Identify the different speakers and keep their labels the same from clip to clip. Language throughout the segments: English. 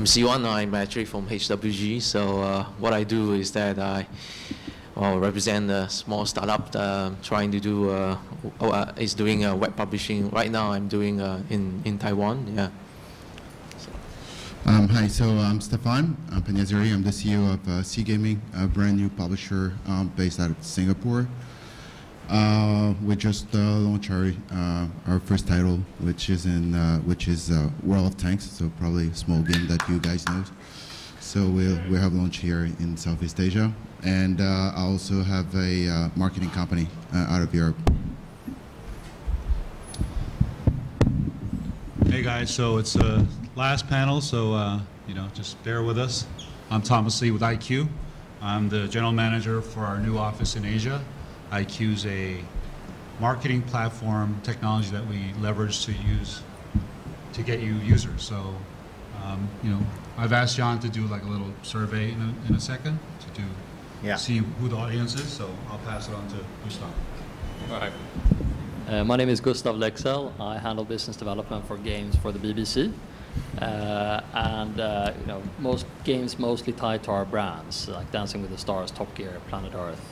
Speaker 1: I'm C1. I'm actually from HWG. So what I do is that I represent a small startup trying to do is doing web publishing. Right now, I'm doing in Taiwan. Yeah.
Speaker 2: Hi, so I'm Stefan. I'm PANYASIRI. I'm the CEO of C Gaming, a brand new publisher based out of Singapore. We just launched our first title, which is World of Tanks. So probably a small game that you guys know. So we have launched here in Southeast Asia, and I also have a marketing company out of Europe.
Speaker 3: Hey guys, so it's the last panel, so just bear with us. I'm Thomas Lee with IQ. I'm the general manager for our new office in Asia. IQ is a marketing platform technology that we leverage to use to get you users. So, I've asked Jan to do like a little survey in a second to see who the audience is. So I'll pass it on to Gustav.
Speaker 4: All right. My name is Gustav LEKSELL. I handle business development for games for the BBC, most games mostly tied to our brands like Dancing with the Stars, Top Gear, Planet Earth,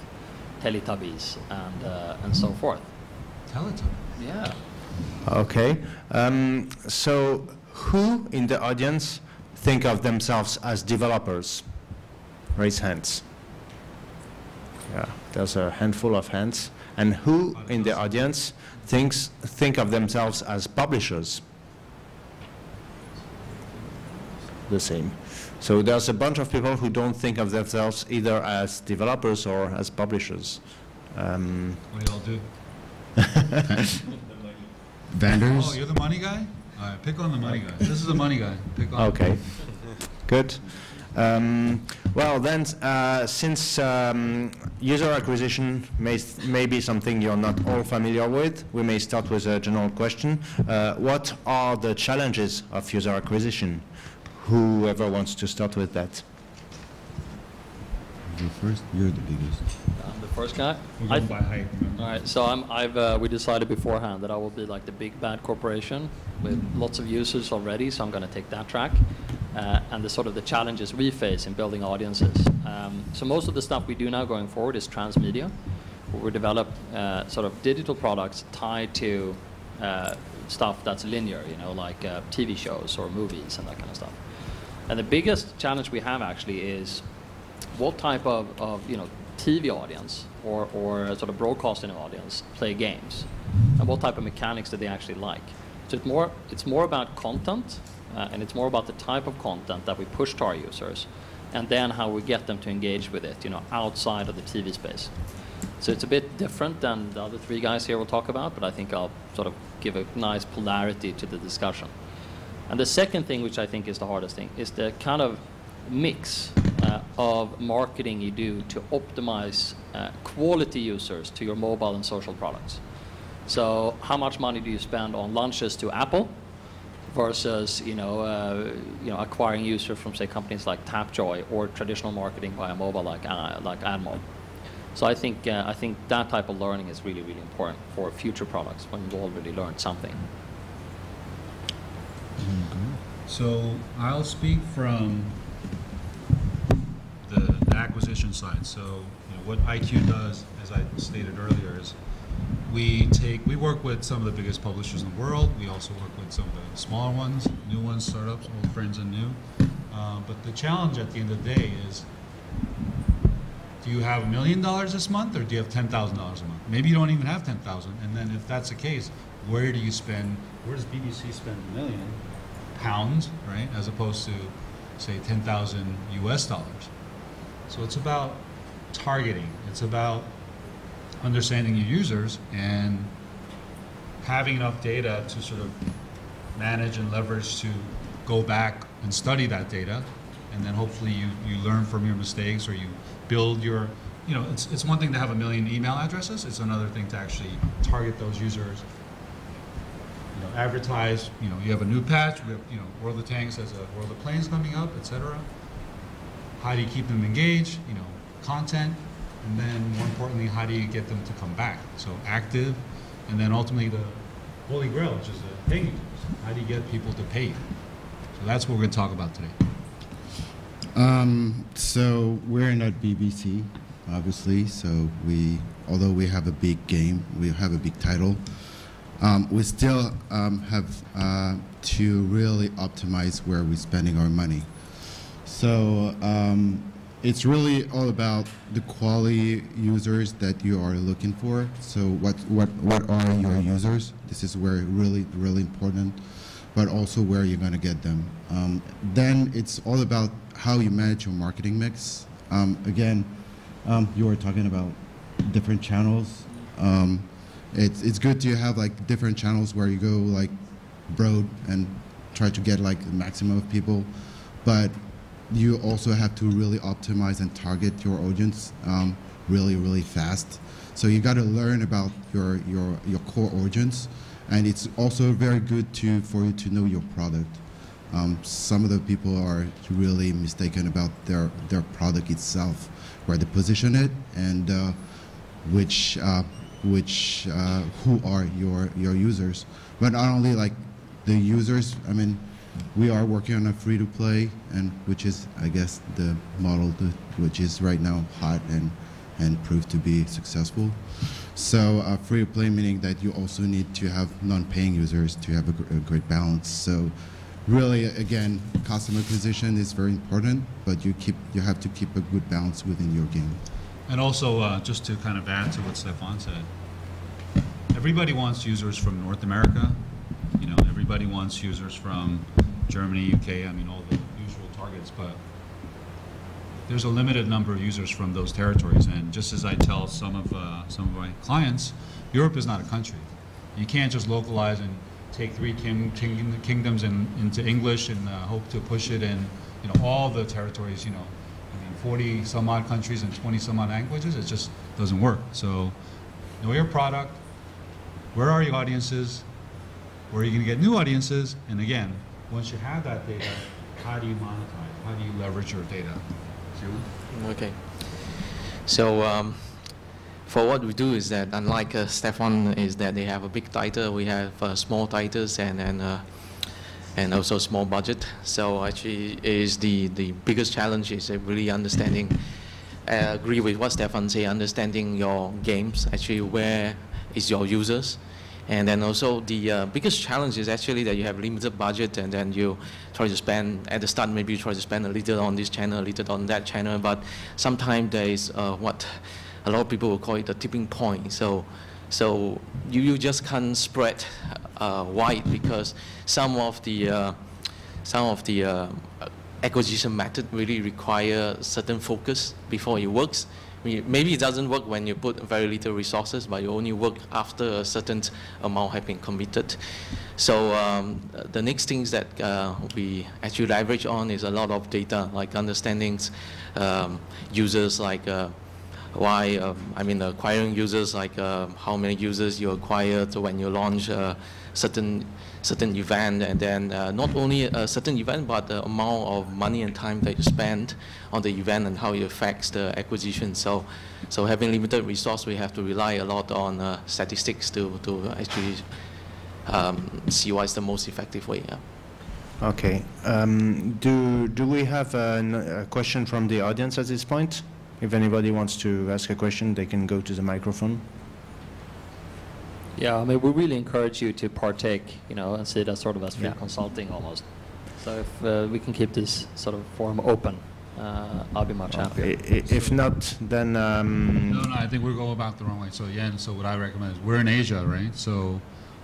Speaker 4: Teletubbies, and so forth.
Speaker 3: Teletubbies.
Speaker 4: Yeah.
Speaker 5: Okay. So, who in the audience think of themselves as developers? Raise hands. Yeah, there's a handful of hands. And who in the audience think of themselves as publishers? The same. So there's a bunch of people who don't think of themselves either as developers or as publishers.
Speaker 3: What do y'all do?
Speaker 2: Vendors.
Speaker 3: Oh, you're the money guy? All right, pick on the money guy. This is the money guy. Pick on.
Speaker 5: Okay, good. Well then, since user acquisition may be something you're not all familiar with, we may start with a general question. What are the challenges of user acquisition? Whoever wants to start with that.
Speaker 2: You first. You're the biggest.
Speaker 4: I'm the first guy.
Speaker 3: We're going by height.
Speaker 4: All right, so we decided beforehand that I will be like the big bad corporation with lots of users already, so I'm going to take that track. And the challenges we face in building audiences. So most of the stuff we do now going forward is transmedia, where we develop digital products tied to stuff that's linear, like TV shows or movies and that kind of stuff. And the biggest challenge we have actually is what type of TV audience or sort of broadcasting audience play games, and what type of mechanics do they actually like. So it's more about content, and it's more about the type of content that we push to our users, and then how we get them to engage with it, outside of the TV space. So it's a bit different than the other three guys here will talk about, but I think I'll sort of give a nice polarity to the discussion. And the second thing, which I think is the hardest thing, is the kind of mix of marketing you do to optimize quality users to your mobile and social products. So how much money do you spend on lunches to Apple versus acquiring users from, say, companies like Tapjoy, or traditional marketing via mobile like AdMob. So I think that type of learning is really, really important for future products when you've already learned something.
Speaker 3: So I'll speak from the acquisition side. So what IQ does, as I stated earlier, is we work with some of the biggest publishers in the world. We also work with some of the smaller ones, new ones, startups, old friends and new. But the challenge at the end of the day is, do you have $1 million this month, or do you have $10,000 a month? Maybe you don't even have 10,000. And then if that's the case, where does BBC spend £1 million, right? As opposed to, say, 10,000 US dollars. So it's about targeting. It's about understanding your users and having enough data to sort of manage and leverage to go back and study that data, and then hopefully you learn from your mistakes, or you build your, it's one thing to have 1 million email addresses, it's another thing to actually target those users, advertise, you have a new patch, we have, World of Tanks has a World of Planes coming up, etc. How do you keep them engaged, content, and then more importantly, how do you get them to come back? So active, and then ultimately the holy grail, which is the paying users. How do you get people to pay you? So that's what we're going to talk about today.
Speaker 2: So we're not BBC, obviously. So although we have a big game, we have a big title, we still have to really optimize where we're spending our money. So it's really all about the quality users that you are looking for. So what are your users? This is where really important, but also where you're going to get them. Then it's all about how you manage your marketing mix. Again, you were talking about different channels. It's good to have like different channels where you go like broad and try to get like the maximum of people, but you also have to really optimize and target your audience really fast. So you got to learn about your core audience, and it's also very good for you to know your product. Some of the people are really mistaken about their product itself, where they position it, and who are your users. But not only like the users, I mean, we are working on a free-to-play, and which is, I guess, the model which is right now hot and proved to be successful. So free-to-play meaning that you also need to have non-paying users to have a great balance. So really, again, customer acquisition is very important, but you have to keep a good balance within your game.
Speaker 3: And also, just to kind of add to what Stefan said, everybody wants users from North America. You know, everybody wants users from Germany, UK, I mean, all the usual targets, but there's a limited number of users from those territories. And just as I tell some of my clients, Europe is not a country. You can't just localize and take 3 kingdoms into English and hope to push it in, you know, all the territories, you know, I mean, 40 some odd countries and 20 some odd languages. It just doesn't work. So know your product. Where are your audiences? Where are you going to get new audiences? And again, once you have that data, how do you monetize? How do you leverage your data?
Speaker 1: Okay. So for what we do is that, unlike Stefan, is that they have a big title, we have small titles and also small budget. So actually, is the biggest challenge is really understanding. I agree with what Stefan said, understanding your games, actually where is your users. And then also the biggest challenge is actually that you have limited budget, and then you try to spend, at the start maybe you try to spend a little on this channel, a little on that channel, but sometimes there is what a lot of people will call it the tipping point. So you just can't spread wide, because some of the acquisition method really require certain focus before it works. Maybe it doesn't work when you put very little resources, but you only work after a certain amount have been committed. So the next things that we actually leverage on is a lot of data, like understanding users, like acquiring users, like how many users you acquired when you launch a certain event, and then not only a certain event, but the amount of money and time that you spend on the event and how it affects the acquisition. So having limited resource, we have to rely a lot on statistics to actually see what is the most effective way. Yeah.
Speaker 5: Okay. Do we have a question from the audience at this point? If anybody wants to ask a question, they can go to the microphone.
Speaker 4: Yeah, I mean, we really encourage you to partake, you know, and see it as sort of as free consulting almost. So if we can keep this sort of forum open, I'll be much happier.
Speaker 5: If not, then...
Speaker 3: No, I think we're going about the wrong way. So again, so what I recommend is, we're in Asia, right? So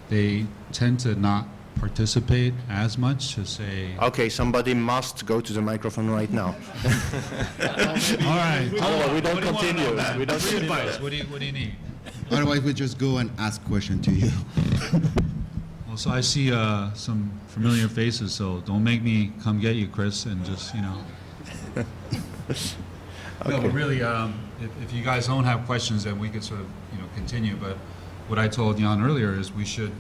Speaker 3: they tend to not participate as much to say...
Speaker 5: Okay, somebody must go to the microphone right now.
Speaker 3: All right.
Speaker 5: We don't continue. We don't
Speaker 3: Free advice. What do you need?
Speaker 2: Otherwise, we just go and ask questions to you.
Speaker 3: Well, so I see some familiar faces, so don't make me come get you, Chris, and just, you know. Okay. No, but really, if you guys don't have questions, then we could sort of, you know, continue. But what I told Jan earlier is we should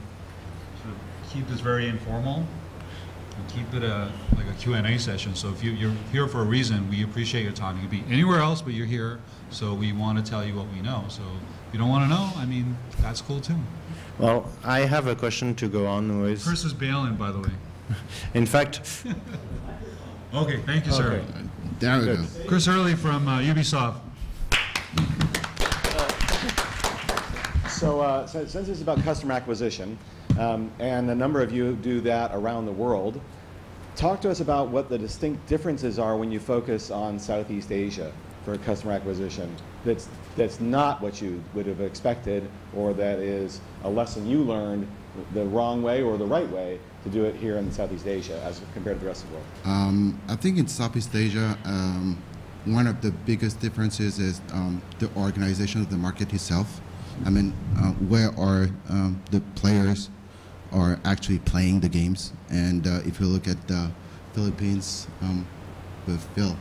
Speaker 3: sort of keep this very informal and keep it like a Q&A session. So if you're here for a reason, we appreciate your time. You could be anywhere else, but you're here, so we want to tell you what we know. So if you don't want to know, I mean, that's cool too.
Speaker 5: Well, I have a question to go on with.
Speaker 3: Chris is bailing, by the way.
Speaker 5: In fact...
Speaker 3: Okay, thank you, sir.
Speaker 5: Okay.
Speaker 2: There we
Speaker 6: Good.
Speaker 2: go.
Speaker 3: Chris Hurley from Ubisoft.
Speaker 6: So since it's about customer acquisition, and a number of you do that around the world, talk to us about what the distinct differences are when you focus on Southeast Asia for customer acquisition. That's not what you would have expected, or that is a lesson you learned the wrong way or the right way to do it here in Southeast Asia as compared to the rest of the world.
Speaker 2: I think in Southeast Asia, one of the biggest differences is the organization of the market itself. I mean, where are the players are actually playing the games? And if you look at the Philippines, with Phil,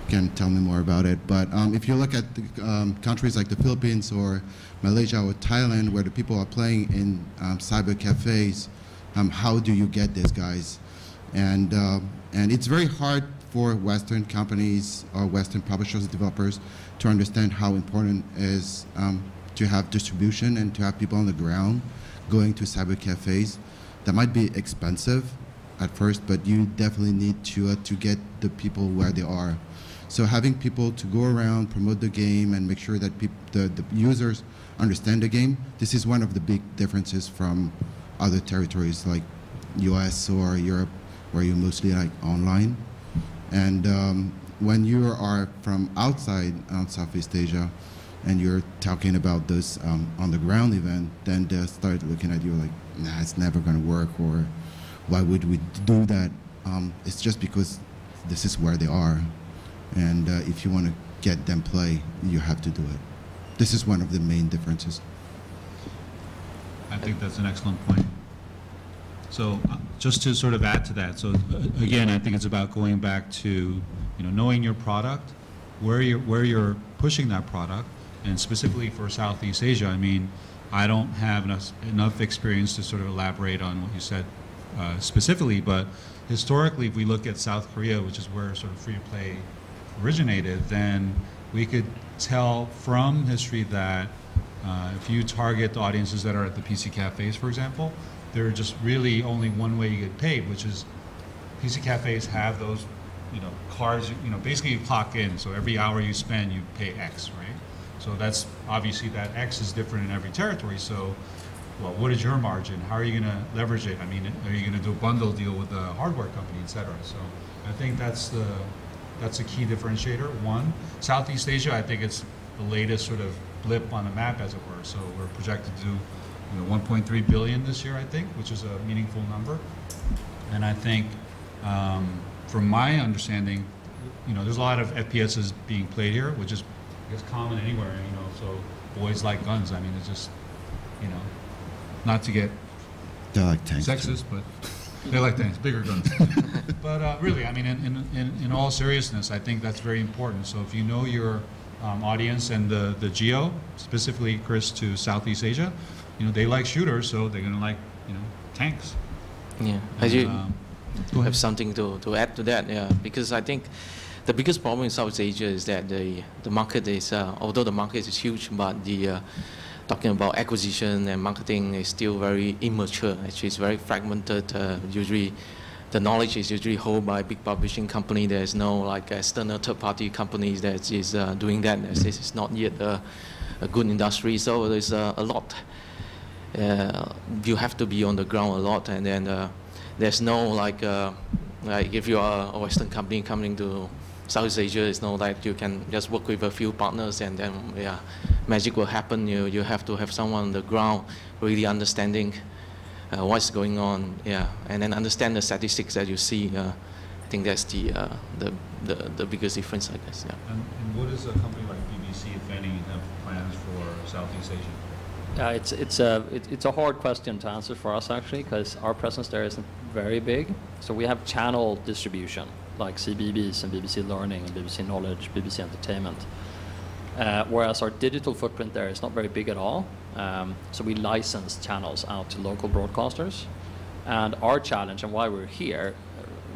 Speaker 2: can tell me more about it. But if you look at the, countries like the Philippines or Malaysia or Thailand, where the people are playing in cyber cafes, how do you get these guys? And it's very hard for Western companies or Western publishers and developers to understand how important it is to have distribution and to have people on the ground going to cyber cafes. That might be expensive at first, but you definitely need to get the people where they are. So having people to go around, promote the game, and make sure that the users understand the game, this is one of the big differences from other territories like US or Europe, where you're mostly like online. And when you are from outside Southeast Asia and you're talking about this on the ground event, then they start looking at you like, nah, it's never going to work, or why would we do that? It's just because this is where they are. And if you want to get them play, you have to do it. This is one of the main differences.
Speaker 3: I think that's an excellent point. So just to sort of add to that, so again, I think it's about going back to knowing your product, where you're pushing that product, and specifically for Southeast Asia. I mean, I don't have enough experience to sort of elaborate on what you said specifically, but historically, if we look at South Korea, which is where sort of free-to-play originated, then we could tell from history that if you target the audiences that are at the PC cafes, for example, there's just really only one way you get paid, which is PC cafes have those, cards, basically you clock in, so every hour you spend, you pay X, right? So that's, obviously that X is different in every territory, so, well, what is your margin? How are you gonna leverage it? I mean, are you gonna do a bundle deal with the hardware company, et cetera? So I think that's a key differentiator, one. Southeast Asia, I think it's the latest sort of blip on the map, as it were. So we're projected to do 1.3 billion this year, I think, which is a meaningful number. And I think, from my understanding, there's a lot of FPSs being played here, which is, I guess, common anywhere. So boys like guns. I mean, it's just, not to get
Speaker 2: They're like tanks.
Speaker 3: sexist, but they like tanks, bigger guns. But really, I mean, in all seriousness, I think that's very important. So if you know your audience and the geo, specifically, Chris, to Southeast Asia, they like shooters, so they're gonna like, tanks.
Speaker 1: Yeah, I do have something to add to that. Yeah, because I think the biggest problem in South Asia is that the market is, although the market is huge, but the talking about acquisition and marketing is still very immature. Actually, it's very fragmented. Usually, the knowledge is usually held by big publishing company. There's no like external third-party companies that is doing that. This is not yet a good industry. So there's a lot. You have to be on the ground a lot, and then there's no like if you are a Western company coming to Southeast Asia, it's not like you can just work with a few partners and then magic will happen. You have to have someone on the ground really understanding what's going on, and then understand the statistics that you see. I think that's the biggest difference, I guess. Yeah.
Speaker 3: And what does a company like BBC, if any, have plans for Southeast Asia?
Speaker 4: It's a hard question to answer for us, actually, because our presence there isn't very big. So we have channel distribution, like CBeebies and BBC Learning and BBC Knowledge, BBC Entertainment. Whereas our digital footprint there is not very big at all. So we license channels out to local broadcasters. And our challenge and why we're here,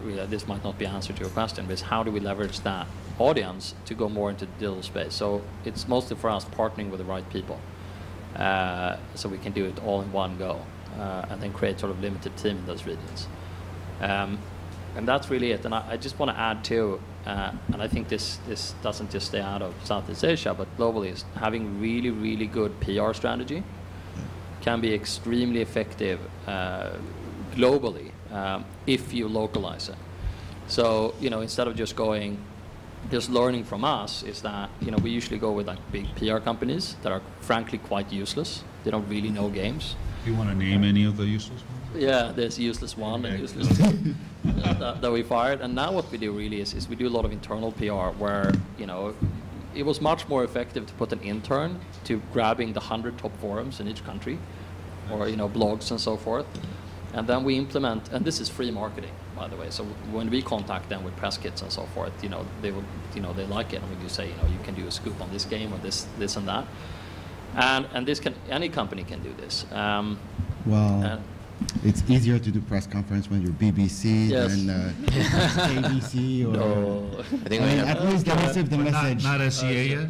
Speaker 4: this might not be answer to your question, but is how do we leverage that audience to go more into the digital space? So it's mostly for us partnering with the right people. So we can do it all in one go, and then create sort of limited team in those regions. And that's really it. And I just want to add too, and I think this doesn't just stay out of Southeast Asia, but globally, is having really, really good PR strategy can be extremely effective globally if you localize it. So, you know, instead of just learning from us, is that, you know, we usually go with like big PR companies that are frankly quite useless. They don't really know games.
Speaker 3: Do you want to name any of the useless ones?
Speaker 4: Yeah, there's useless one and useless two that we fired. And now what we do really is we do a lot of internal PR where, you know, it was much more effective to put an intern to grabbing the 100 top forums in each country, or, you know, blogs and so forth. And then we implement, and this is free marketing, by the way. So when we contact them with press kits and so forth, you know, they will, you know, they like it. And we do say, you know, you can do a scoop on this game or this and that. And this can, any company can do this.
Speaker 2: It's easier to do press conference when you're BBC
Speaker 4: Yes.
Speaker 2: than ABC or.
Speaker 4: No.
Speaker 1: I think
Speaker 2: At least they receive the message.
Speaker 3: Not SCA yet?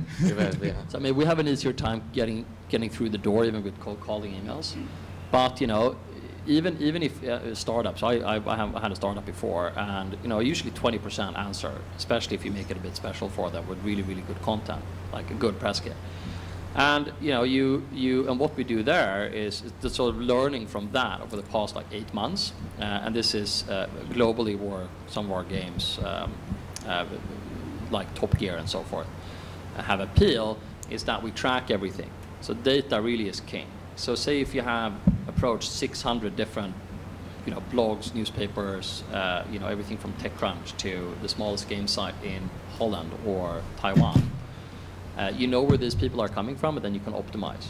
Speaker 4: So I mean, we have an easier time getting through the door, even with cold calling emails. But, you know, even if startups, I had a startup before, and, you know, usually 20% answer, especially if you make it a bit special for them with really, really good content, like a good press kit. And, you know, and what we do there is the sort of learning from that over the past like 8 months, and this is globally where some of our games, like Top Gear and so forth, have appeal, is that we track everything. So data really is king. So say if you have approached 600 different, you know, blogs, newspapers, you know, everything from TechCrunch to the smallest game site in Holland or Taiwan. You know where these people are coming from, and then you can optimize.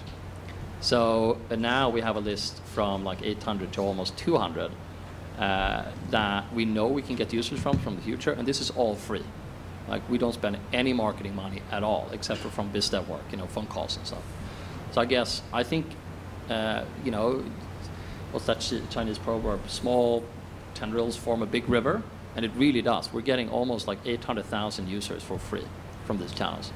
Speaker 4: So now we have a list from like 800 to almost 200 that we know we can get users from the future, and this is all free. Like, we don't spend any marketing money at all, except for from biz dev work, you know, phone calls and stuff. So I think, you know, what's that Chinese proverb? Small tendrils form a big river, and it really does. We're getting almost like 800,000 users for free from these channels.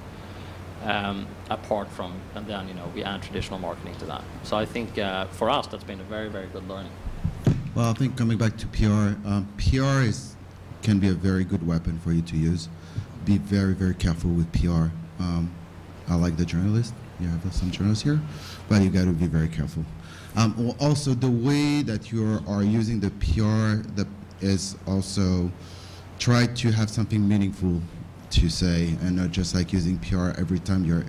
Speaker 4: Apart from, and then, you know, we add traditional marketing to that. So I think for us, that's been a very, very good learning.
Speaker 2: Well, I think coming back to PR, PR can be a very good weapon for you to use. Be very, very careful with PR. I like the journalist. You have some journalists here, but you got to be very careful. Also, the way that you are using the PR that is also try to have something meaningful to say, and not just like using PR every time you're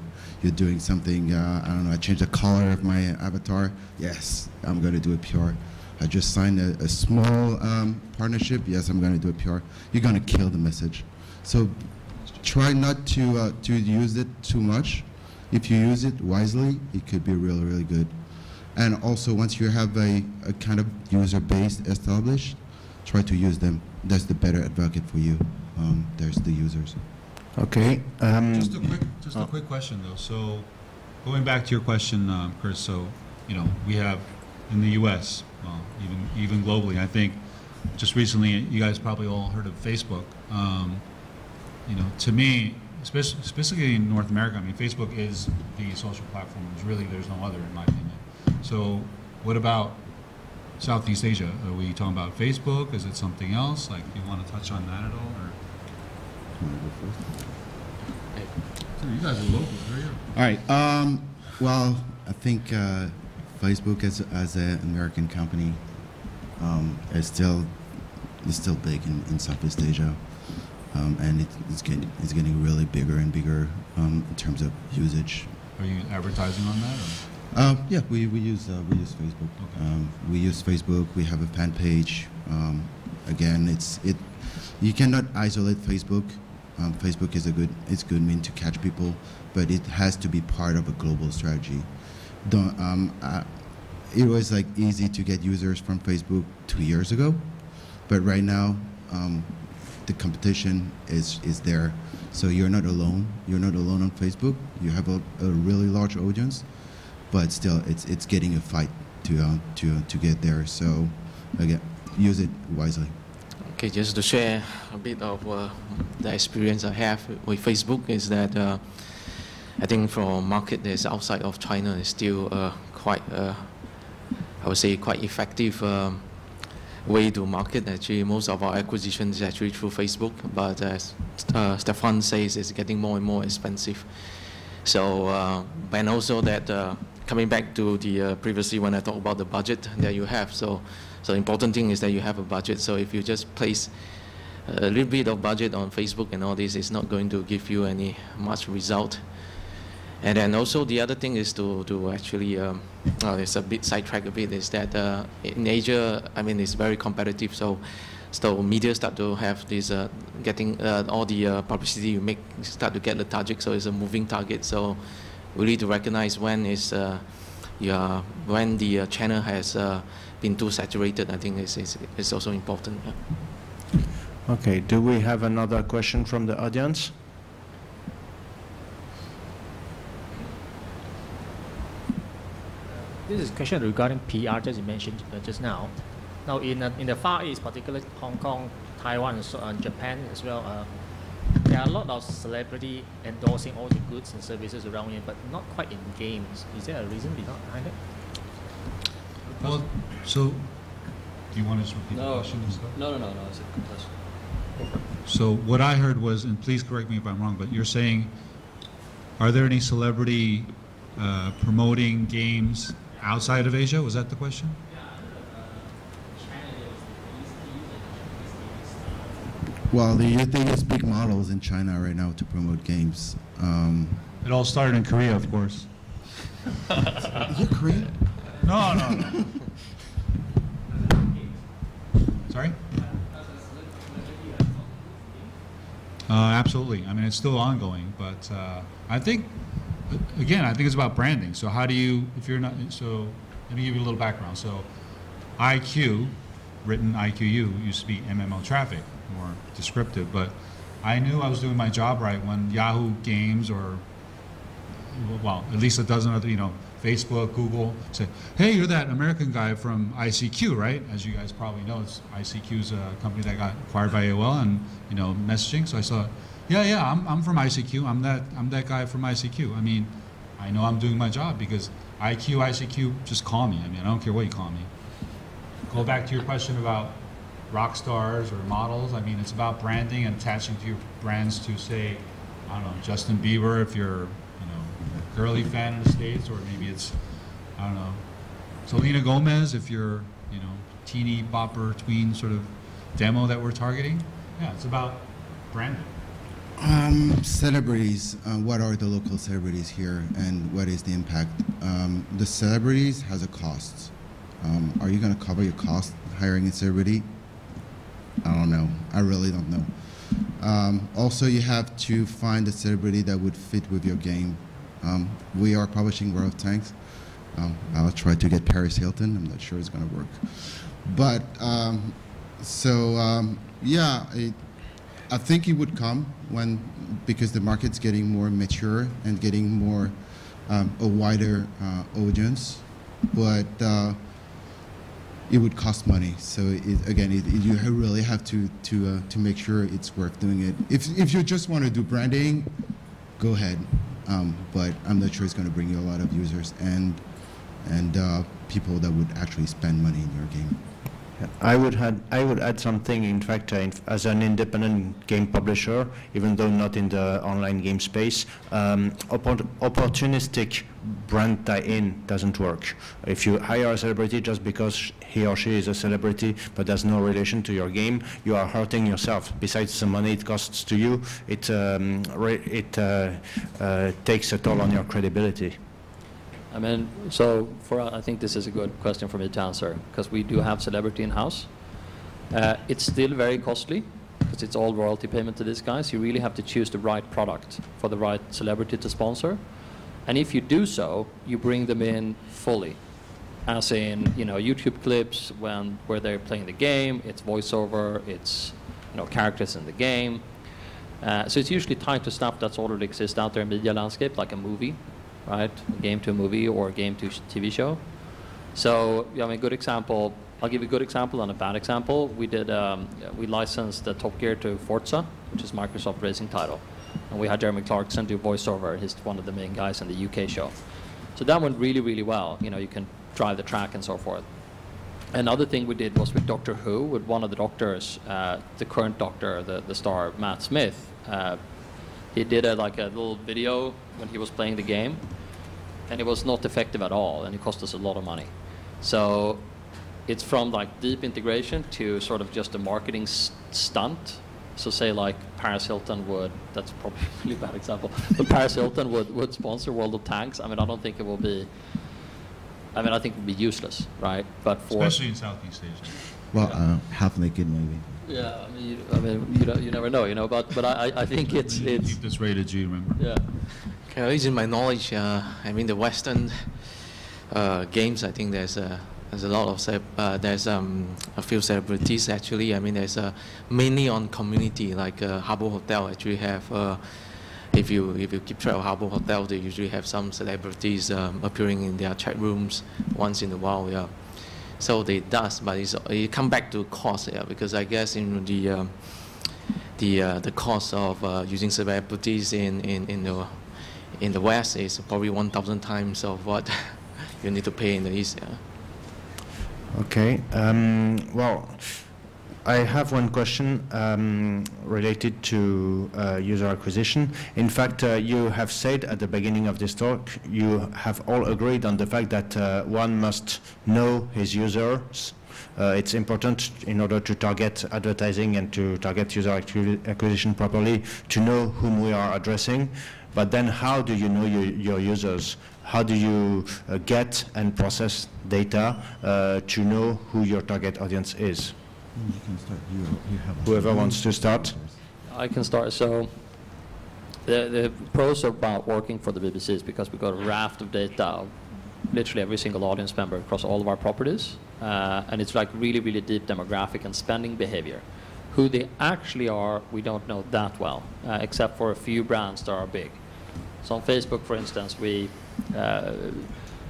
Speaker 2: doing something. I don't know, I changed the color of my avatar. Yes, I'm going to do a PR. I just signed a small partnership. Yes, I'm going to do a PR. You're going to kill the message. So try not to use it too much. If you use it wisely, it could be really, really good. And also, once you have a kind of user base established, try to use them. That's the better advocate for you. There's the users.
Speaker 5: Okay.
Speaker 3: Just a quick question though. So, going back to your question, Chris. So, you know, we have in the U.S., well, even globally, I think just recently, you guys probably all heard of Facebook. You know, to me, especially in North America, I mean, Facebook is the social platform. There's no other, in my opinion. So, what about Southeast Asia? Are we talking about Facebook? Is it something else? Like, do you want to touch on that at all? Or? So you guys are local. Where are you?
Speaker 2: All right. Well, I think Facebook as an American company is still big in Southeast Asia, and it's getting really bigger and bigger in terms of usage.
Speaker 3: Are you advertising on that? Or?
Speaker 2: Yeah, we use Facebook.
Speaker 3: Okay.
Speaker 2: We use Facebook. We have a fan page. Again, you cannot isolate Facebook. Facebook is it's good mean to catch people, but it has to be part of a global strategy. It was like easy to get users from Facebook 2 years ago, but right now the competition is there. So you're not alone. You're not alone on Facebook. You have a really large audience, but still it's getting a fight to get there. So again, use it wisely.
Speaker 1: Okay, just to share a bit of the experience I have with Facebook is that I think for a market that's outside of China is still quite, I would say, quite effective way to market. Actually, most of our acquisition is actually through Facebook, but as Stefan says, it's getting more and more expensive. So, and also that coming back to the previously when I talked about the budget that you have. So the important thing is that you have a budget. So if you just place a little bit of budget on Facebook and all this, it's not going to give you any much result. And then also the other thing is to actually, it's a bit sidetrack a bit, is that in Asia, I mean, it's very competitive. So media start to have this getting all the publicity you make start to get the target. So it's a moving target. So we need to recognize when is when the channel has been too saturated. I think it's also important. Yeah.
Speaker 5: Okay. Do we have another question from the audience?
Speaker 7: This is a question regarding PR, as you mentioned just now. Now, in the Far East, particularly Hong Kong, Taiwan, and Japan as well, there are a lot of celebrity endorsing all the goods and services around here, but not quite in games. Is there a reason behind it?
Speaker 3: Well, so do you want to just repeat the question and stuff?
Speaker 4: No, it's a good question.
Speaker 3: So what I heard was, and please correct me if I'm wrong, but you're saying, are there any celebrity promoting games outside of Asia? Was that the question?
Speaker 2: Well, they use big models in China right now to promote games.
Speaker 3: It all started in Korea, of course.
Speaker 2: Is it Korean?
Speaker 3: No. Sorry? Absolutely. I mean, it's still ongoing, but I think, again, I think it's about branding. So how do you, if you're not, so let me give you a little background. So IQ, written IQU, used to be MMO traffic, more descriptive, but I knew I was doing my job right when Yahoo Games or, well, at least a dozen other, Facebook, Google, say, hey, you're that American guy from ICQ, right? As you guys probably know, ICQ's a company that got acquired by AOL and, messaging. So I saw, yeah, I'm from ICQ. I'm that guy from ICQ. I mean, I know I'm doing my job because ICQ, just call me. I mean, I don't care what you call me. Go back to your question about rock stars or models. I mean, it's about branding and attaching to your brands to, say, I don't know, Justin Bieber if you're, a girly fan in the States, or maybe it's, I don't know, Selena Gomez if you're, teeny bopper tween sort of demo that we're targeting. Yeah, it's about branding.
Speaker 2: Celebrities, what are the local celebrities here and what is the impact? The celebrities has a cost. Are you going to cover your cost hiring a celebrity? I don't know. I really don't know. Also, you have to find a celebrity that would fit with your game. We are publishing World of Tanks. I'll try to get Paris Hilton. I'm not sure it's going to work. But, yeah, I think it would come because the market's getting more mature and getting more a wider audience. But it would cost money. So you really have to make sure it's worth doing it. If you just want to do branding, go ahead. But I'm not sure it's going to bring you a lot of users and people that would actually spend money in your game.
Speaker 5: I would add something. In fact, as an independent game publisher, even though not in the online game space, opportunistic brand tie-in doesn't work. If you hire a celebrity just because he or she is a celebrity, but there's no relation to your game, you are hurting yourself. Besides the money it costs to you, it takes a toll on your credibility.
Speaker 4: I mean, so I think this is a good question for me to answer, because we do have celebrity in-house. It's still very costly, because it's all royalty payment to these guys. You really have to choose the right product for the right celebrity to sponsor. And if you do so, you bring them in fully. As in, YouTube clips where they're playing the game, it's voiceover, it's characters in the game. So it's usually tied to stuff that's already exists out there in media landscape, like a movie. Right, a game to a movie or a game to a TV show. So, a good example. I'll give you a good example and a bad example. We licensed the Top Gear to Forza, which is Microsoft racing title, and we had Jeremy Clarkson do voiceover. He's one of the main guys in the UK show. So that went really, really well. You can drive the track and so forth. Another thing we did was with Doctor Who, with one of the doctors, the current doctor, the star Matt Smith. He did like a little video when he was playing the game, and it was not effective at all, and it cost us a lot of money. So it's from like deep integration to sort of just a marketing stunt. So say like Paris Hilton would, that's probably a really bad example, but Paris Hilton would sponsor World of Tanks. I mean, I don't think it will be, I mean, I think it would be useless, right? But for
Speaker 3: especially in Southeast Asia.
Speaker 2: Well, half naked maybe.
Speaker 4: yeah, I mean, you never know, you know. But I think it's
Speaker 3: Keep this rated G, remember?
Speaker 4: yeah.
Speaker 1: Okay, at least in my knowledge, I mean the Western games, I think there's a lot of there's a few celebrities actually. I mean there's mainly on community, like Harbour Hotel actually have. If you keep track of Harbour Hotel, they usually have some celebrities appearing in their chat rooms once in a while. Yeah, so they does, but it come back to cost. Yeah, because I guess in the cost of using celebrities in the West is probably 1,000 times of what you need to pay in the East. Yeah.
Speaker 5: Okay. Well, I have one question related to user acquisition. In fact, you have said at the beginning of this talk, you have all agreed on the fact that one must know his users. It's important in order to target advertising and to target user acquisition properly to know whom we are addressing. But then how do you know your users? How do you get and process data to know who your target audience is?
Speaker 2: You can start. You have
Speaker 5: Whoever wants to start.
Speaker 4: I can start. So the pros about working for the BBC is because we got a raft of data of literally every single audience member across all of our properties. And it's like really, really deep demographic and spending behavior. Who they actually are, we don't know that well, except for a few brands that are big. So on Facebook, for instance,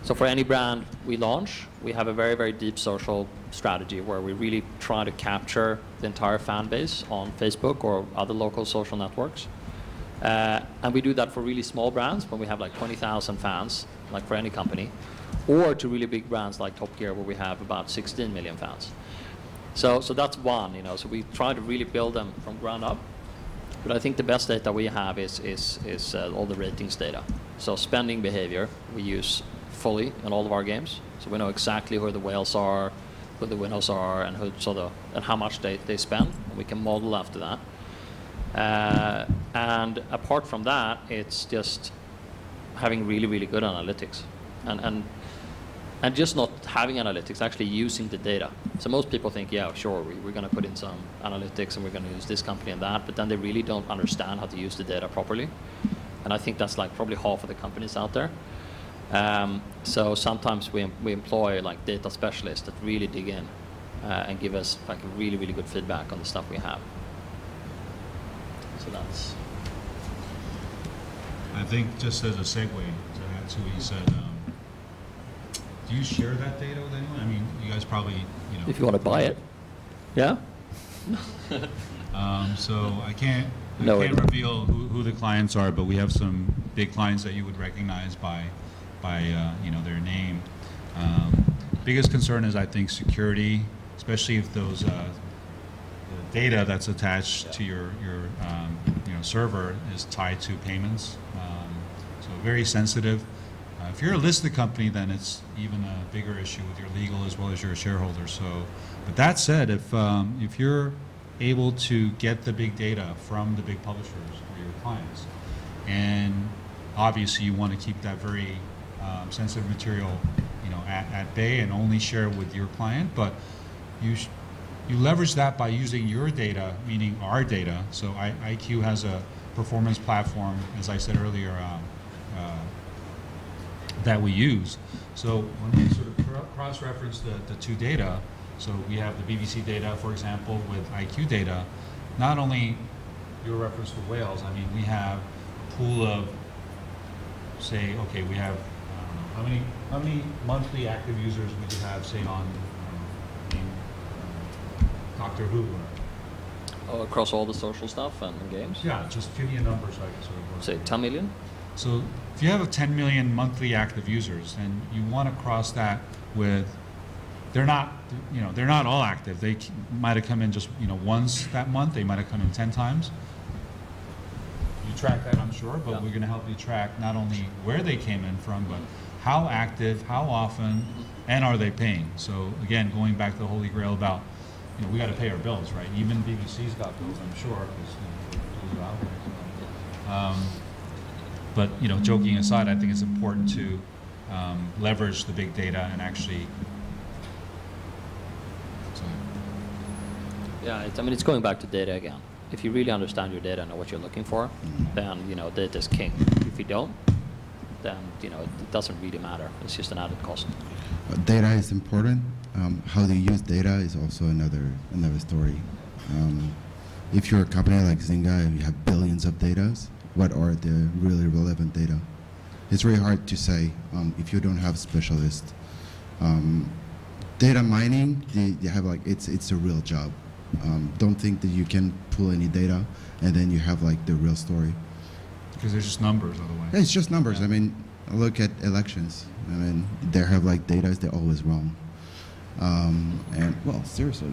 Speaker 4: so for any brand we launch, we have a very, very deep social strategy where we really try to capture the entire fan base on Facebook or other local social networks. And we do that for really small brands when we have like 20,000 fans, like for any company, or to really big brands like Top Gear where we have about 16 million fans. So that's one, you know, so we try to really build them from ground up. But I think the best data we have is all the ratings data. So spending behavior we use fully in all of our games. So we know exactly who the whales are, who the winners are, and and how much they spend. And we can model after that. And apart from that, it's just having really, really good analytics. And just not having analytics, actually using the data. So most people think, yeah, sure, we're going to put in some analytics and we're going to use this company and that, but then they really don't understand how to use the data properly. And I think that's like probably half of the companies out there. So sometimes we employ like data specialists that really dig in and give us like really, really good feedback on the stuff we have. So that's...
Speaker 3: I think just as a segue to that, to what you said, do you share that data with anyone? I mean, you guys probably, you know.
Speaker 4: If you want to buy it, yeah.
Speaker 3: So I can't reveal who the clients are, but we have some big clients that you would recognize by you know, their name. Biggest concern is, I think, security, especially if those the data that's attached to your you know, server is tied to payments. So very sensitive. If you're a listed company, then it's even a bigger issue with your legal as well as your shareholders. So, but that said, if you're able to get the big data from the big publishers or your clients, and obviously you want to keep that very sensitive material, you know, at bay and only share with your client, but you leverage that by using your data, meaning our data. So IQ has a performance platform, as I said earlier, that we use. So when we sort of cross-reference the two data, so we have the BBC data, for example, with IQ data, not only your reference to whales, I mean, we have a pool of, say, okay, we have, I don't know, how many monthly active users would you have, say, on Doctor Who?
Speaker 4: Oh, across all the social stuff and games?
Speaker 3: Yeah, just give me a number so I can sort of work.
Speaker 4: Say 10 million?
Speaker 3: So if you have 10 million monthly active users and you want to cross that with they're not, you know, they're not all active. They might have come in just, you know, once that month. They might have come in 10 times. You track that, I'm sure, but we're going to help you track not only where they came in from, but how active, how often, and are they paying? So again, going back to the Holy Grail about, you know, we got to pay our bills, right? Even BBC's got bills, I'm sure, because you know, out there. But you know, joking aside, I think it's important to leverage the big data and actually.
Speaker 4: Yeah, I mean, it's going back to data again. If you really understand your data and know what you're looking for, then you know data is king. If you don't, then you know it doesn't really matter. It's just an added cost.
Speaker 2: Data is important. How they use data is also another story. If you're a company like Zynga and you have billions of data, what are the really relevant data? It's really hard to say if you don't have specialists. Data mining, they have like it's a real job. Don't think that you can pull any data and then you have like the real story.
Speaker 3: Because there's just numbers otherwise.
Speaker 2: Yeah, it's just numbers. I mean, look at elections. I mean, they have like data, they're always wrong. And well, seriously,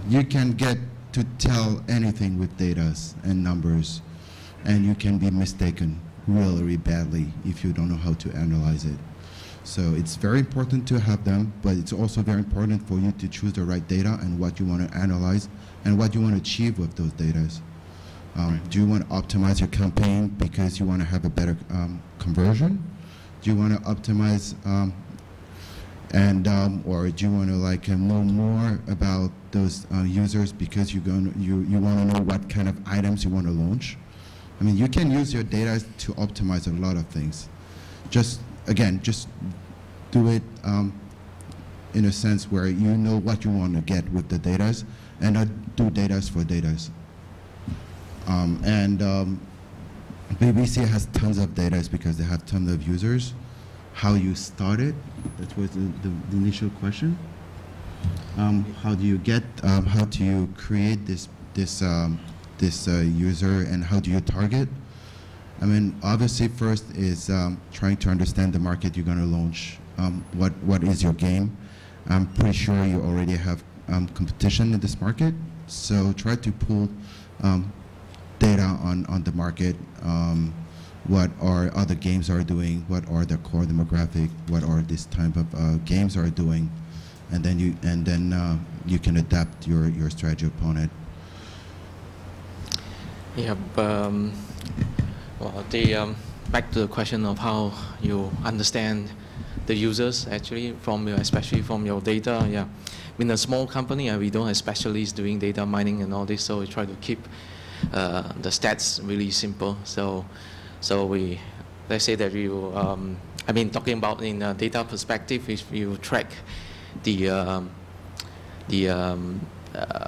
Speaker 2: you can get to tell anything with data and numbers, and you can be mistaken really, really badly if you don't know how to analyze it. So it's very important to have them, but it's also very important for you to choose the right data and what you want to analyze and what you want to achieve with those data. Do you want to optimize your campaign because you want to have a better conversion? Do you want to optimize or do you want to like know more about those users because you want to know what kind of items you want to launch? I mean, you can use your data to optimize a lot of things. Just do it in a sense where you know what you want to get with the data and not do data for data. BBC has tons of data because they have tons of users. How you started, that was the initial question. How do you get, how do you create this user and how do you target? I mean, obviously first is trying to understand the market you're going to launch. What is your game? I'm pretty sure you already have competition in this market, so try to pull data on the market. What are other games are doing? What are their core demographic? What are this type of games are doing? And then you can adapt your strategy upon it.
Speaker 1: Yeah. Well, back to the question of how you understand the users actually especially from your data. Yeah, in a small company, we don't have specialists doing data mining and all this, so we try to keep the stats really simple. So let's say that you, I mean, talking about in a data perspective, if you track the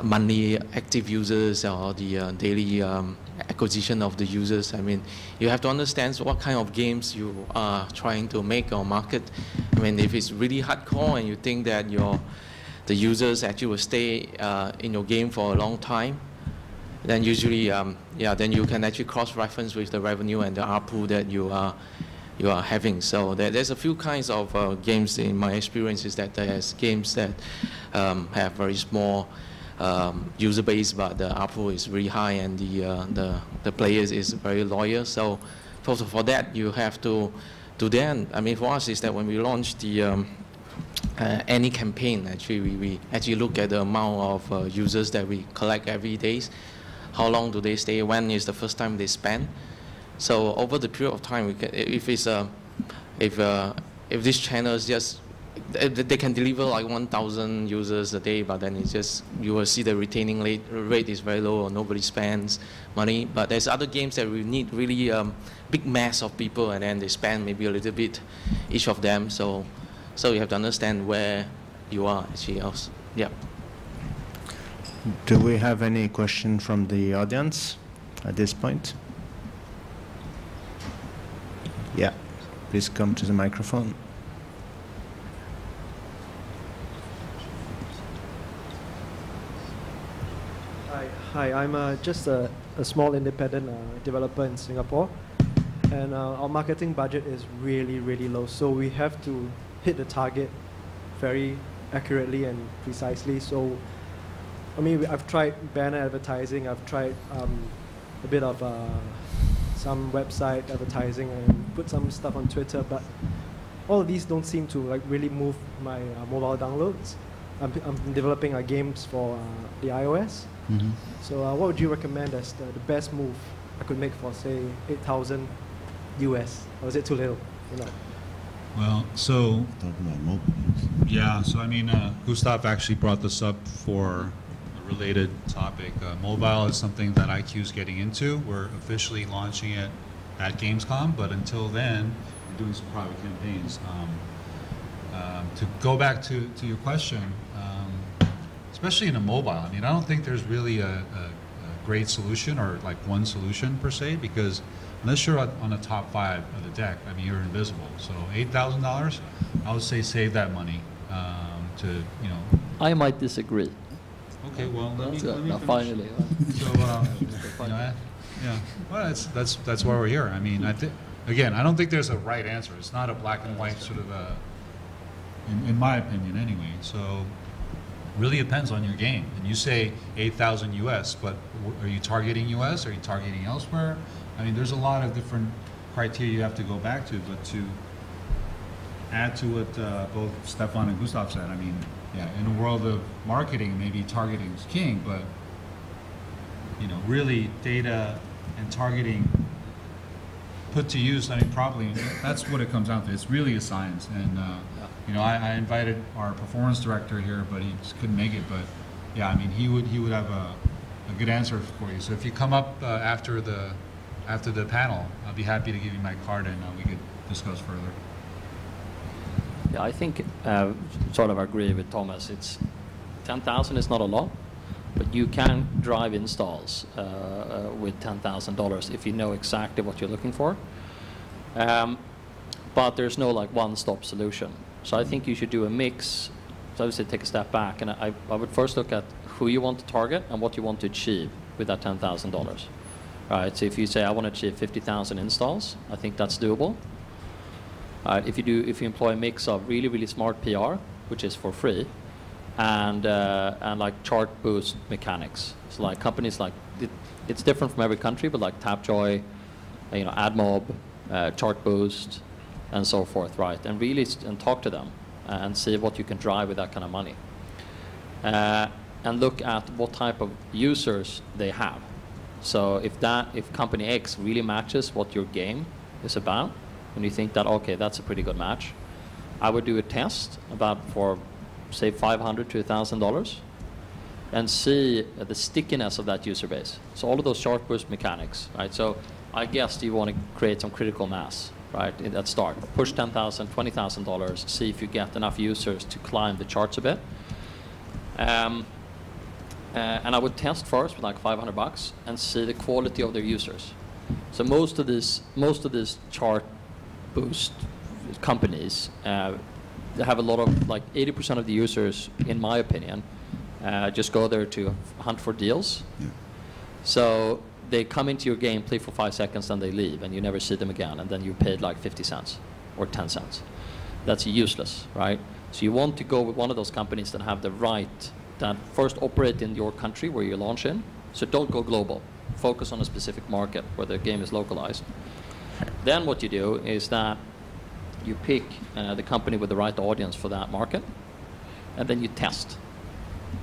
Speaker 1: monthly active users or the daily acquisition of the users, I mean, you have to understand what kind of games you are trying to make or market. I mean, if it's really hardcore and you think that the users actually will stay in your game for a long time, then usually, then you can actually cross-reference with the revenue and the ARPU that you are having. So there's a few kinds of games in my experience is that there's games that have very small user base, but the ARPU is really high and the players is very loyal. So for that, you have to do that. I mean, for us is that when we launch the any campaign, actually we actually look at the amount of users that we collect every day. How long do they stay? When is the first time they spend? So over the period of time, we can, if this channel is just they can deliver like 1,000 users a day, but then it's just you will see the retaining rate is very low or nobody spends money. But there's other games that we need really big mass of people, and then they spend maybe a little bit each of them. So you have to understand where you are actually else. Yeah.
Speaker 5: Do we have any question from the audience at this point? Yeah, please come to the microphone.
Speaker 8: Hi, I'm just a small independent developer in Singapore, and our marketing budget is really, really low. So we have to hit the target very accurately and precisely. So, I mean, I've tried banner advertising. I've tried a bit of some website advertising and put some stuff on Twitter, but all of these don't seem to like really move my mobile downloads. I'm developing games for the iOS.
Speaker 2: Mm-hmm.
Speaker 8: So what would you recommend as the best move I could make for, say, 8,000 US? Or is it too little? You know?
Speaker 3: Well, so
Speaker 2: Talking about mobile games.
Speaker 3: yeah, so I mean, Gustav actually brought this up for a related topic. Mobile is something that IQ is getting into. We're officially launching it at Gamescom, but until then, we're doing some private campaigns. To go back to your question, especially in a mobile, I mean, I don't think there's really a great solution or like one solution per se, because unless you're on the top 5 of the deck, I mean, you're invisible. So $8,000, I would say save that money to, you know.
Speaker 4: I might disagree.
Speaker 3: Okay, well, let me
Speaker 4: Now
Speaker 3: finish.
Speaker 4: finally.
Speaker 3: So, you know, yeah, well, that's why we're here. I mean, I don't think there's a right answer. It's not a black and white sort of in my opinion anyway. So really depends on your game. And you say 8,000 US, but are you targeting US? Are you targeting elsewhere? I mean, there's a lot of different criteria you have to go back to, but to add to what both Stefan and Gustav said, I mean, yeah, in a world of marketing, maybe targeting is king, but you know, really data and targeting put to use, I mean, probably that's what it comes down to. It's really a science. And you know, I invited our performance director here, but he just couldn't make it. But yeah, I mean, he would have a good answer for you. So if you come up after the panel, I'll be happy to give you my card and we could discuss further.
Speaker 4: Yeah, I think sort of agree with Thomas. It's 10,000 is not a lot, but you can drive installs with $10,000 if you know exactly what you're looking for. But there's no like one-stop solution. So I think you should do a mix. So obviously take a step back, and I would first look at who you want to target and what you want to achieve with that $10,000. Right. So if you say I want to achieve 50,000 installs, I think that's doable. If you employ a mix of really smart PR, which is for free, and like chart boost mechanics. So like companies like it's different from every country, but like Tapjoy, you know, AdMob, chart boost, and so forth, right? And really talk to them and see what you can drive with that kind of money, and look at what type of users they have. So if company X really matches what your game is about, and you think that okay, that's a pretty good match, I would do a test for say $500 to $1,000 and see the stickiness of that user base. So all of those chart boost mechanics, right? So I guess you want to create some critical mass, right, at start. Push $10,000, $20,000, see if you get enough users to climb the charts a bit. And I would test first with like $500 and see the quality of their users. So most of these chart boost companies, they have a lot of, like 80% of the users, in my opinion, just go there to hunt for deals.
Speaker 2: Yeah.
Speaker 4: So they come into your game, play for 5 seconds, and they leave, and you never see them again, and then you paid like 50 cents or 10 cents. That's useless, right? So you want to go with one of those companies that have the right, that first operate in your country where you launch in. So don't go global. Focus on a specific market where the game is localized. Then what you do is that you pick the company with the right audience for that market, and then you test.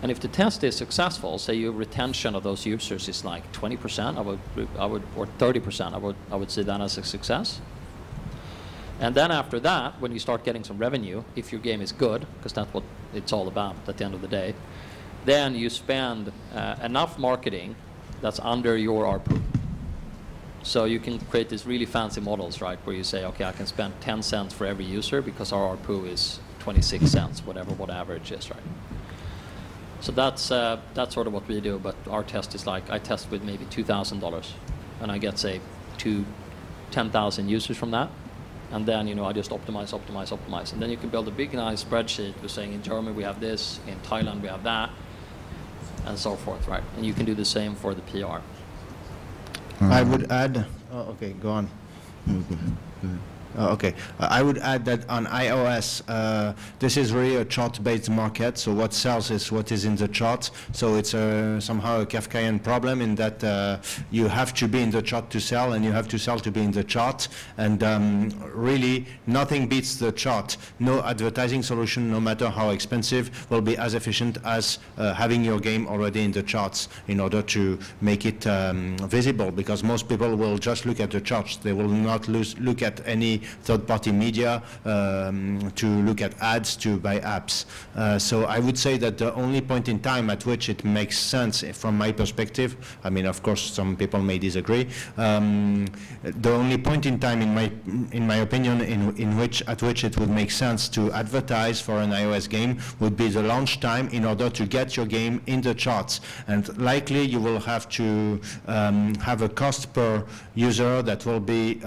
Speaker 4: And if the test is successful, say your retention of those users is like 20%, or 30%, I would see that as a success. And then after that, when you start getting some revenue, if your game is good, because that's what it's all about at the end of the day, then you spend enough marketing that's under your ARPU. So you can create these really fancy models, right, where you say, okay, I can spend 10 cents for every user because our ARPU is 26 cents, what average is, right? So that's sort of what we do, but our test is like, I test with maybe $2,000, and I get, say, 10,000 users from that, and then, you know, I just optimize, and then you can build a big, nice spreadsheet with saying, in Germany we have this, in Thailand we have that, and so forth, right? And you can do the same for the PR.
Speaker 5: I would add, oh, okay, go on.
Speaker 2: No, go ahead.
Speaker 5: Okay. I would add that on iOS, this is really a chart-based market. So what sells is what is in the chart. So it's somehow a Kafkaian problem in that you have to be in the chart to sell, and you have to sell to be in the chart. And really, nothing beats the chart. No advertising solution, no matter how expensive, will be as efficient as having your game already in the charts in order to make it visible. Because most people will just look at the charts. They will not look at any third-party media to look at ads to buy apps. So I would say that the only point in time at which it makes sense from my perspective, I mean, of course, some people may disagree, the only point in time in my opinion at which it would make sense to advertise for an iOS game would be the launch time in order to get your game in the charts. And likely you will have to have a cost per user that will be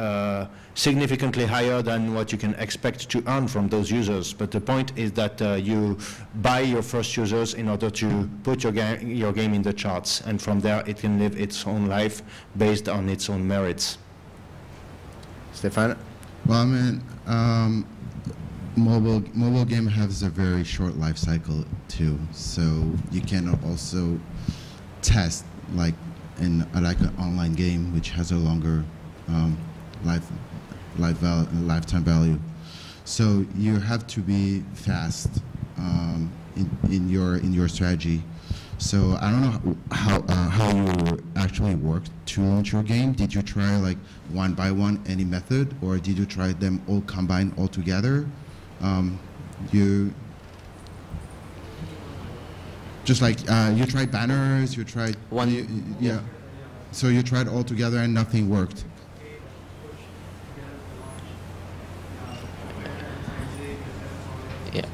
Speaker 5: significantly higher than what you can expect to earn from those users. But the point is that you buy your first users in order to put your game in the charts, and from there it can live its own life based on its own merits. Stéphane?
Speaker 2: Well, I mean, mobile game has a very short life cycle too, so you can also test like an online game which has a longer lifetime value. So you have to be fast in your strategy. So I don't know how you actually worked to launch your game. Did you try like one by one any method, or did you try them all combined all together? You just like you tried banners, you tried yeah. So you tried all together and nothing worked.
Speaker 1: Yeah,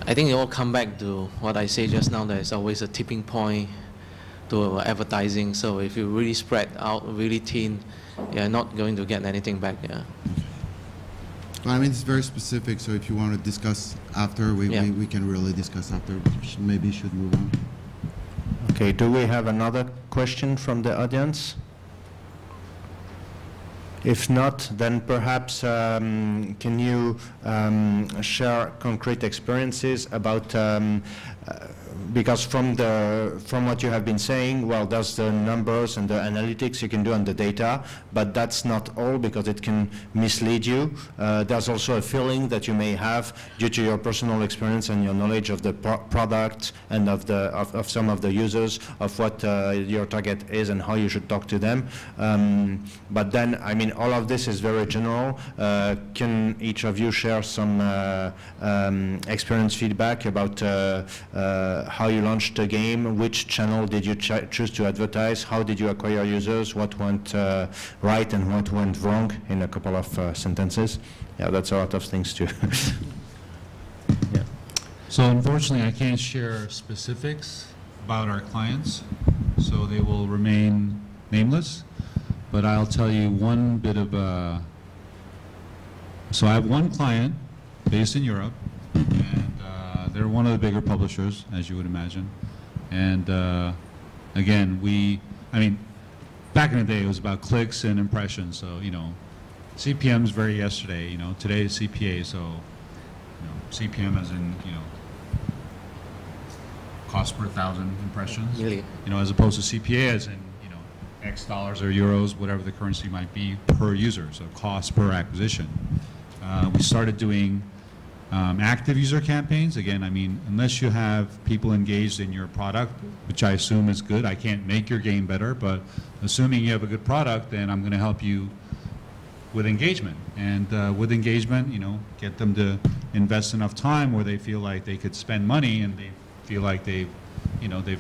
Speaker 1: I think it all come back to what I say just now. There's always a tipping point to advertising. So if you really spread out really thin, you're not going to get anything back. Yeah.
Speaker 2: But I mean, it's very specific. So if you want to discuss after, we can really discuss after. Maybe should move on.
Speaker 5: Okay. Do we have another question from the audience? If not, then perhaps can you share concrete experiences about because from what you have been saying, well, there's the numbers and the analytics you can do on the data, but that's not all, because it can mislead you. There's also a feeling that you may have due to your personal experience and your knowledge of the product and of some of the users, of what your target is and how you should talk to them. But then, I mean, all of this is very general. Can each of you share some experience feedback about how you launched the game, which channel did you choose to advertise, how did you acquire users, what went right and what went wrong, in a couple of sentences? Yeah, that's a lot of things too. Yeah.
Speaker 3: So unfortunately, I can't share specifics about our clients, so they will remain nameless. But I'll tell you one bit of so I have one client based in Europe, and they're one of the bigger publishers, as you would imagine. And again, I mean, back in the day, it was about clicks and impressions. So, you know, CPM's very yesterday. You know, today is CPA. So, you know, CPM as in, you know, cost per 1,000 impressions.
Speaker 1: Really?
Speaker 3: You know, as opposed to CPA as in, you know, X dollars or euros, whatever the currency might be per user. So cost per acquisition. We started doing active user campaigns. Again, I mean, unless you have people engaged in your product, which I assume is good, I can't make your game better, but assuming you have a good product, then I'm going to help you with engagement. And with engagement, you know, get them to invest enough time where they feel like they could spend money, and they feel like they've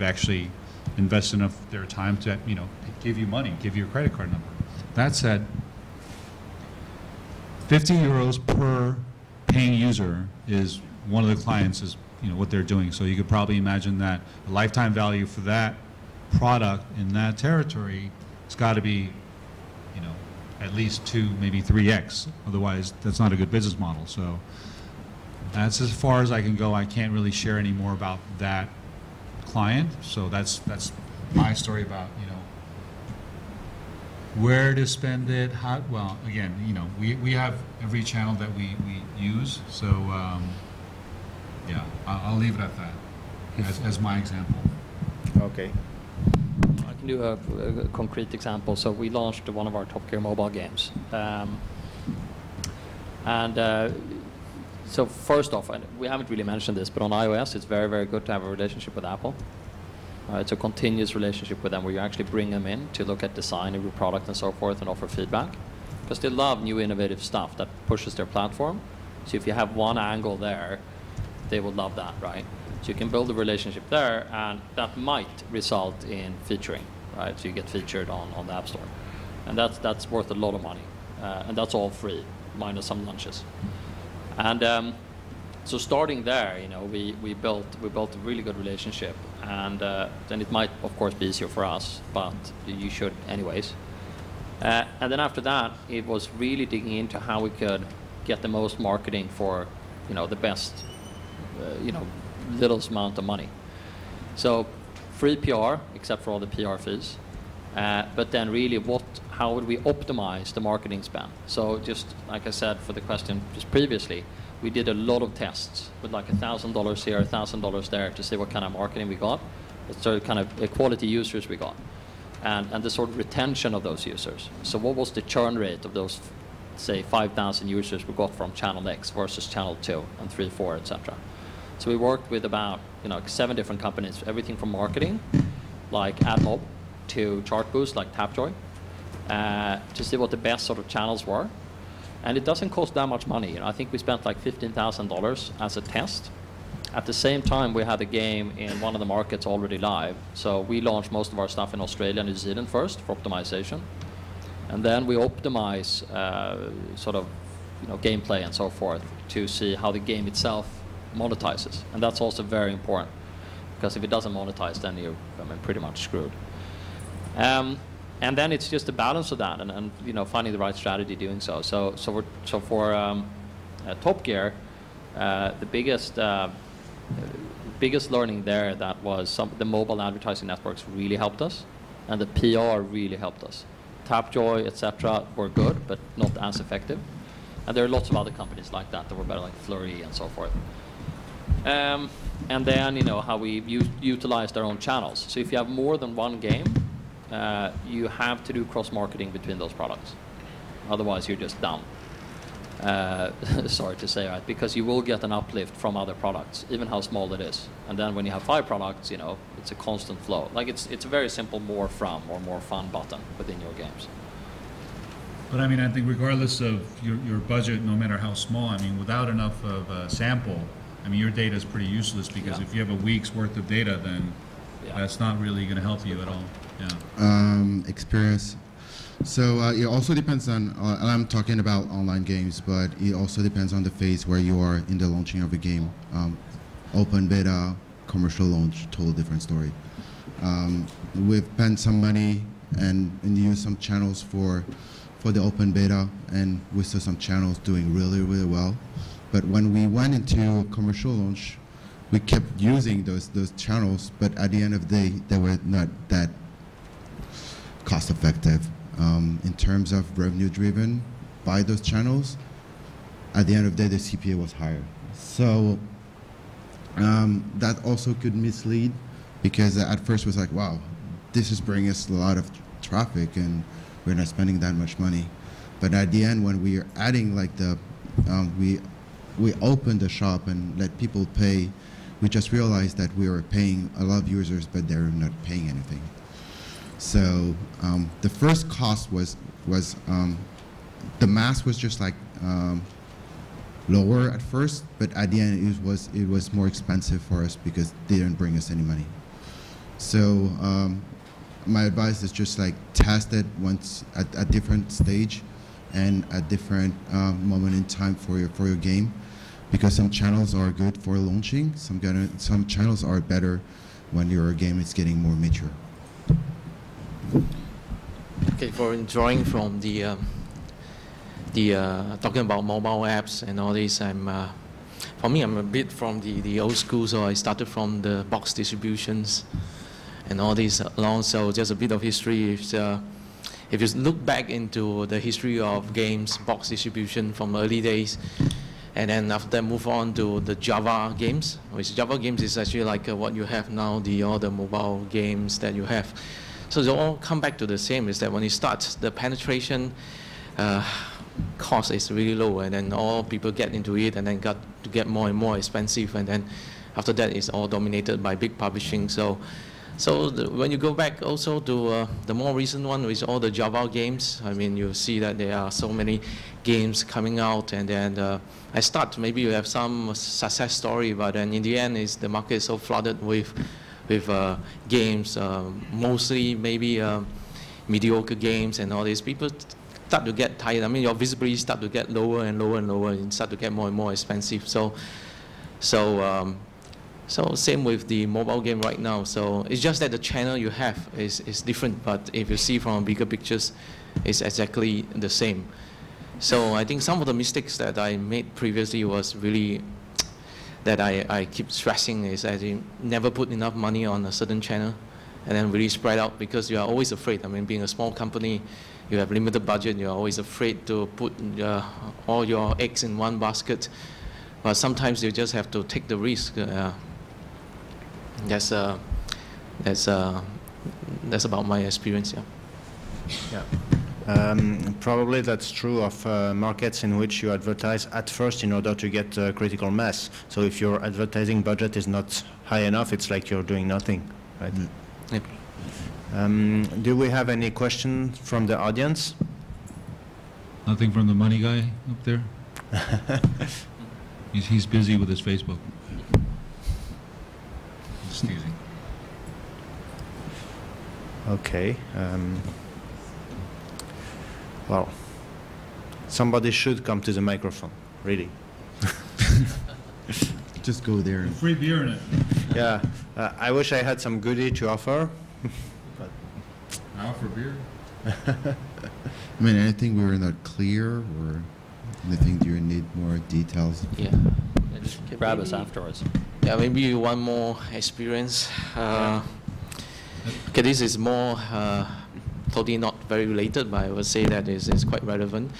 Speaker 3: actually invested enough their time to, you know, give you money, give you a credit card number. That said, 50 euros per paying user is one of the clients, is, you know, what they're doing. So you could probably imagine that the lifetime value for that product in that territory has got to be, you know, at least 2, maybe 3x. Otherwise, that's not a good business model. So that's as far as I can go. I can't really share any more about that client. So that's my story about, you know, Where to spend it, how, well, again, you know, we have every channel that we use, so yeah, I'll leave it at that as my example.
Speaker 5: Okay.
Speaker 4: I can do a concrete example. So we launched one of our Top Gear mobile games. So first off, and we haven't really mentioned this, but on iOS, it's very, very good to have a relationship with Apple. It's a continuous relationship with them where you actually bring them in to look at design of your product and so forth and offer feedback. Because they love new innovative stuff that pushes their platform. So if you have one angle there, they would love that, right? So you can build a relationship there, and that might result in featuring, right? So you get featured on the App Store. And that's worth a lot of money. And that's all free, minus some lunches. And so starting there, you know, we built a really good relationship, and then it might, of course, be easier for us, but you should anyways. And then after that, it was really digging into how we could get the most marketing for, you know, the best, you know, littlest amount of money. So free PR, except for all the PR fees. But then really how would we optimize the marketing spend? So just like I said for the question just previously, we did a lot of tests with like $1,000 here, $1,000 there to see what kind of marketing we got, what sort of kind of quality users we got, and the sort of retention of those users. So what was the churn rate of those, say, 5,000 users we got from channel X versus channel 2 and 3, 4, etc. So we worked with about 7 different companies, everything from marketing, like AdMob, to chart boost, like Tapjoy, to see what the best sort of channels were. And it doesn't cost that much money. I think we spent like $15,000 as a test. At the same time, we had a game in one of the markets already live. So we launched most of our stuff in Australia and New Zealand first for optimization. And then we optimize sort of gameplay and so forth to see how the game itself monetizes. And that's also very important, because if it doesn't monetize, then you're pretty much screwed. And then it's just a balance of that, and finding the right strategy doing so. So for Top Gear, the biggest learning there, that was the mobile advertising networks really helped us, and the PR really helped us. Tapjoy, etc., were good, but not as effective. And there are lots of other companies like that were better, like Flurry and so forth. And then how we utilized our own channels. So if you have more than one game, you have to do cross-marketing between those products. Otherwise, you're just dumb. Sorry to say that, because you will get an uplift from other products, even how small it is. And then when you have 5 products, it's a constant flow. Like it's a very simple more from or more fun button within your games.
Speaker 3: But I mean, I think regardless of your budget, no matter how small, I mean, without enough of a sample, I mean, your data is pretty useless, because if you have a week's worth of data, then that's not really going to help you at all. Yeah.
Speaker 2: Experience. So it also depends on, I'm talking about online games, but it also depends on the phase where you are in the launching of a game. Open beta, commercial launch, total different story. We've spent some money and used some channels for the open beta, and we saw some channels doing really, really well. But when we went into commercial launch, we kept using those channels, but at the end of the day, they were not that cost effective. In terms of revenue driven by those channels, at the end of the day, the CPA was higher. So that also could mislead, because at first it was like, wow, this is bringing us a lot of traffic and we're not spending that much money. But at the end, when we are adding like we opened the shop and let people pay, we just realized that we were paying a lot of users, but they're not paying anything. So the first cost was the mass was just like lower at first, but at the end it was more expensive for us because they didn't bring us any money. So my advice is just like test it once at a different stage and at different moment in time for your game, because some channels are good for launching, some channels are better when your game is getting more mature.
Speaker 1: Okay, for drawing from the talking about mobile apps and all this, for me, I'm a bit from the old school, so I started from the box distributions and all this along. So just a bit of history. if you look back into the history of games, box distribution from early days, and then after that move on to the Java games, which Java games is actually like what you have now, all the mobile games that you have. So they all come back to the same, is that when you start, the penetration cost is really low, and then all people get into it, and then got to get more and more expensive, and then after that it's all dominated by big publishing. So when you go back also to the more recent one with all the Java games, I mean, you see that there are so many games coming out, and then I start, maybe you have some success story, but then in the end is the market is so flooded with games, mostly maybe mediocre games and all these. People start to get tired. I mean, your visibility start to get lower and lower and lower, and start to get more and more expensive. So same with the mobile game right now. So it's just that the channel you have is different, but if you see from bigger pictures, it's exactly the same. So I think some of the mistakes that I made previously was really that I keep stressing is that you never put enough money on a certain channel and then really spread out, because you are always afraid. I mean, being a small company, you have limited budget, you're always afraid to put all your eggs in one basket. But sometimes you just have to take the risk. That's about my experience. Yeah.
Speaker 5: Probably that's true of markets in which you advertise at first in order to get critical mass. So if your advertising budget is not high enough, it's like you're doing nothing, right?
Speaker 1: Yep.
Speaker 5: Do we have any questions from the audience?
Speaker 3: Nothing from the money guy up there? He's busy with his Facebook. Just teasing.
Speaker 5: Okay. Well, somebody should come to the microphone, really.
Speaker 2: Just go there.
Speaker 3: Free beer in it.
Speaker 5: Yeah, I wish I had some goodie to offer. But
Speaker 3: I offer beer.
Speaker 2: I mean, anything we were not clear, or anything do you need more details?
Speaker 1: Yeah.
Speaker 4: Just grab us afterwards.
Speaker 1: Yeah, maybe one more experience. Okay, this is more totally not very related, but I would say that is quite relevant.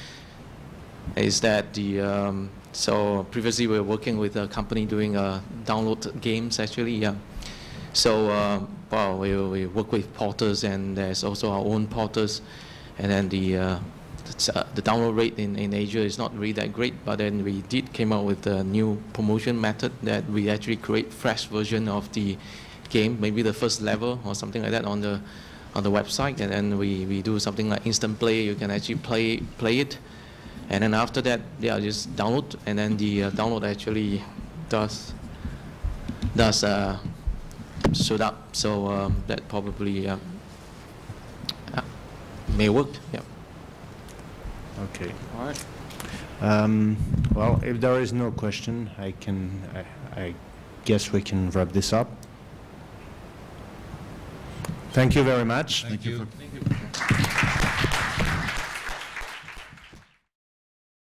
Speaker 1: Is that the so previously we were working with a company doing download games actually. Yeah. So well, we work with porters, and there's also our own porters, and then the download rate in Asia is not really that great, but then we came out with a new promotion method that we actually create fresh version of the game, maybe the first level or something like that on the website, and then we do something like instant play. You can actually play it, and then after that, yeah, just download, and then the download actually does shoot up. So that probably may work. Yeah.
Speaker 5: okay.
Speaker 1: All right.
Speaker 5: Well, if there is no question, I guess we can wrap this up. Thank you very much.
Speaker 3: Thank you.
Speaker 1: Thank you.